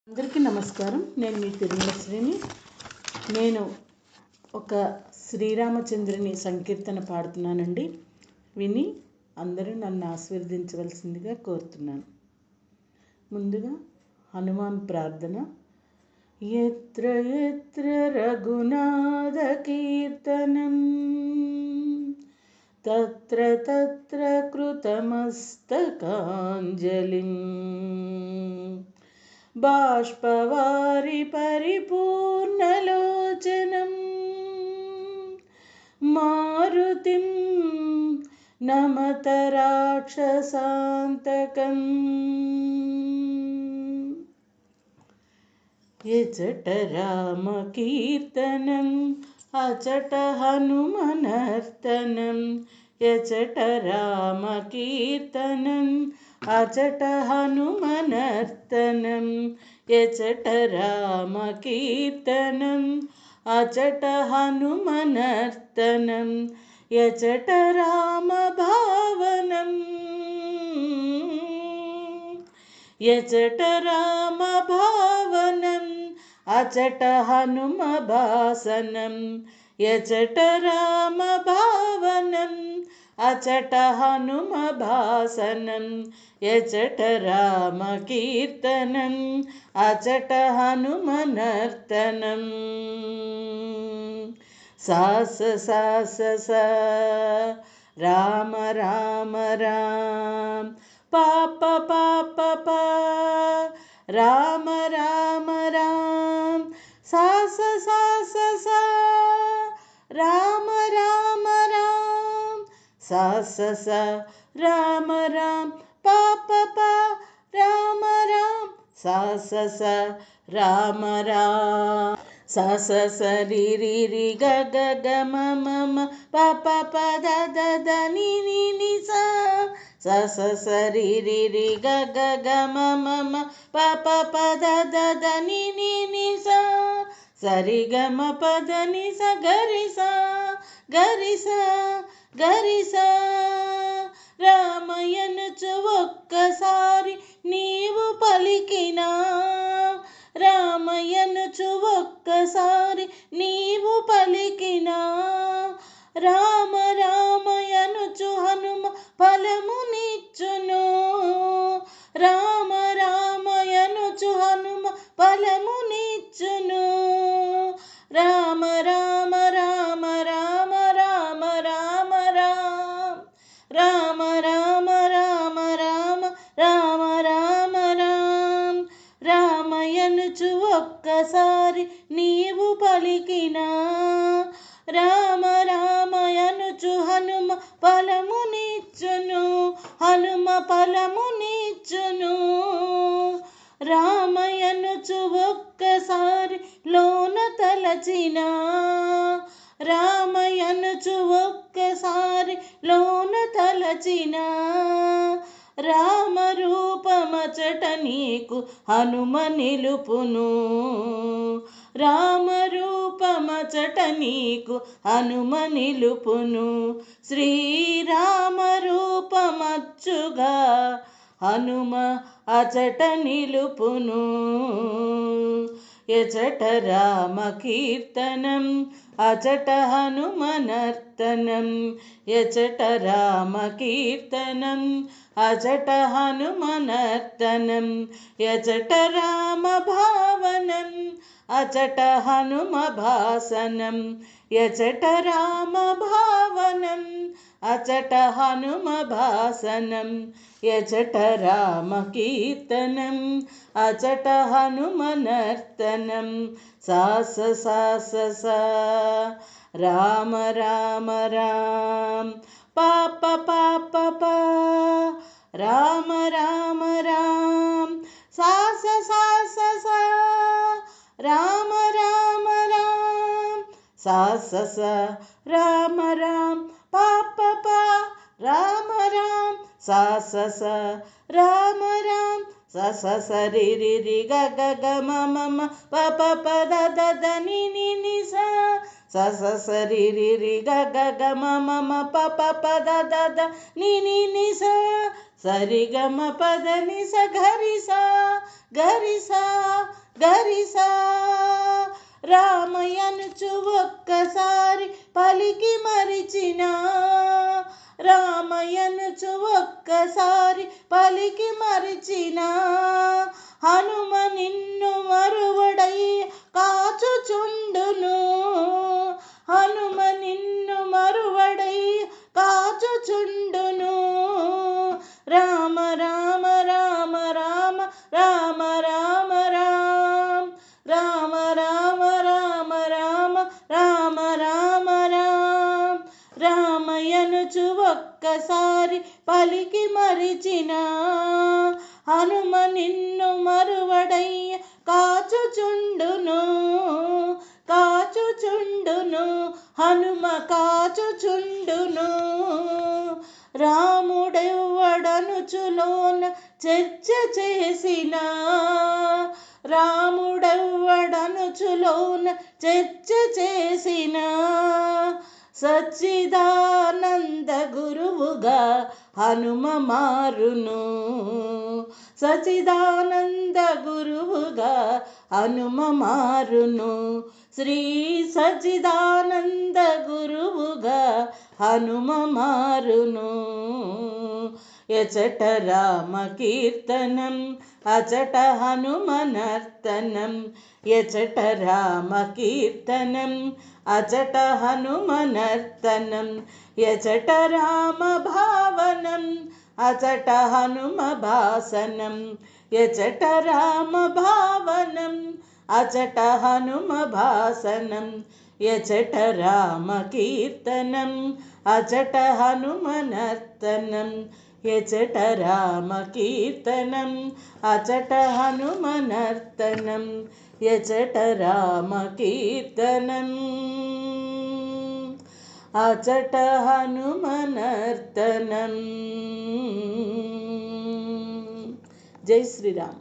అందరికీ నమస్కారం. నేను మీ తిరుమలశ్రీని. నేను ఒక శ్రీరామచంద్రుని సంకీర్తన పాడుతున్నానండి. విని అందరూ నన్ను ఆశీర్వదించవలసిందిగా కోరుతున్నాను. ముందుగా హనుమాన్ ప్రార్థన. ఎత్ర ఎత్ర రఘునాథ కీర్తనం తత్ర తత్ర కృతమస్తకాంజలిం బాష్పవారి పరిపూర్ణలోచనం మారుతిం నమత రాక్షసాంతకం. ఎచట రామ కీర్తనం అచట హనుమనర్తనం. ఎచట రామ కీర్తనం అచట హనుమనర్తనం. ఎచట రామ కీర్తనం అచట హనుమనర్తనం. ఎచట రామ భావనం ఎచట రామ భావనం అచట హనుమ భాసనం. ఎచట రామ భావనం అచట హనుమ భాసనం. ఎచట రామ కీర్తనం అచట హనుమనర్తనం. సాస సాస సా రామ రామ రామ పాప పాప పా రామ రామ రామ సాస సాస సా రామ రామ రామ సాస సా రామ రామ పాప పా రామ రామ సాస సా రామ రామ సాస సరి రి రి గ గ గ మ మ మ ప ప ప ద ద ద ని ని ని సా సాస సరి రి రి గ గ గ మ మ మ ప ప ప ద ద ద ని ని ని సా సరి గ మ ప ద ని స గరి సా గరి సా గరి సా. రామయనుచు ఒక్కసారి నీవు పలికినా రామయనుచు ఒక్కసారి నీవు పలికినా రామ రామయనుచు హనుమ ఫలమునిచ్చును. రామ రామయనుచు హనుమ ఫలమునిచ్చును. రామ రామ రామ రామ రామ రామ రామ రామ రామ రామ రామ రామ రామ రామయనుచు ఒక్కసారి నీవు పలికినా రామ రామయనుచు హనుమ ఫలమునిచ్చును. హనుమ ఫలమునిచ్చును. రామయనుచు ఒక్కసారి లోన తలచినా రామయనుచు ఒక్కసారి లోన తలచినా రామ రూపమచట నీకు హనుమ నిలుపును. రామ రూపమచట నీకు హనుమ నిలుపును. శ్రీరామ రూపమచ్చుగా హనుమ అచట నిలుపును. ఎచట రామ కీర్తనం అచట హనుమనర్తనం. ఎచట రామ కీర్తనం అచట హనుమనర్తనం. ఎచట రామ భావనం అచట హనుమ భాసనం. ఎచట రామ భావనం అచట హనుమ భాసనం. ఎచట రామ కీర్తనం అచట హనుమనర్తనం. సాస సాస సా రామ రామ రామ పాప పాప పా రామ రామ రామ సాస సాస సా రామ రామ రామ సాస సా రామ రామ పాప పా రామ రామ సాస సా రామ రామ సస సరి రి రి గ గ గ మ మ మ ప ప ప ద ద ద ని ని ని సా సస సరి రి రి గ గ గ మ మ మ ప ప ప ద ద ద ని ని ని సా సరి గ మ ప ద ని స గరి సా గరిసా రామయ్యనుచు ఒక్కసారి పలికి మరిచిన రామయ్యనుచు ఒక్కసారి పలికి మరిచిన హనుమ నిన్ను మరువడై కాచుచుండును హనుమ నిన్ను మరువడై కాచుచుండును రామ రామ రామ రామ రామ రామ రామ రామ రామ రామ రామ రామ రామ రామయ్యనుచు ఒక్కసారి పలికి మరిచిన హనుమ నిన్ను మరువడయ్య కాచుచుండును కాచుచుండును హనుమ కాచుచుండును రాముడెవ్వడనుచులోన చర్చ చేసిన రాముడెవ్వడనుచులోన చర్చ చేసిన సచ్చిదానంద గురువుగా హనుమ మారును సచ్చిదానంద గురువుగా హనుమ మారును శ్రీ సచ్చిదానంద గురువుగా హనుమ మారును ఎచట రామ కీర్తనం అచట హనుమనర్తనం ఎచట రామ కీర్తనం అచట హనుమనర్తనం ఎచట రామ భావనం అచట హనుమ భాసనం ఎచట రామ భావనం అచట హనుమ భాసనం ఎచట రామ కీర్తనం అచట హనుమనర్తనం ఎచట రామ కీర్తనం అచట హనుమనర్తనం ఎచట రామ కీర్తనం అచట హనుమనర్తనం. జై శ్రీరామ్.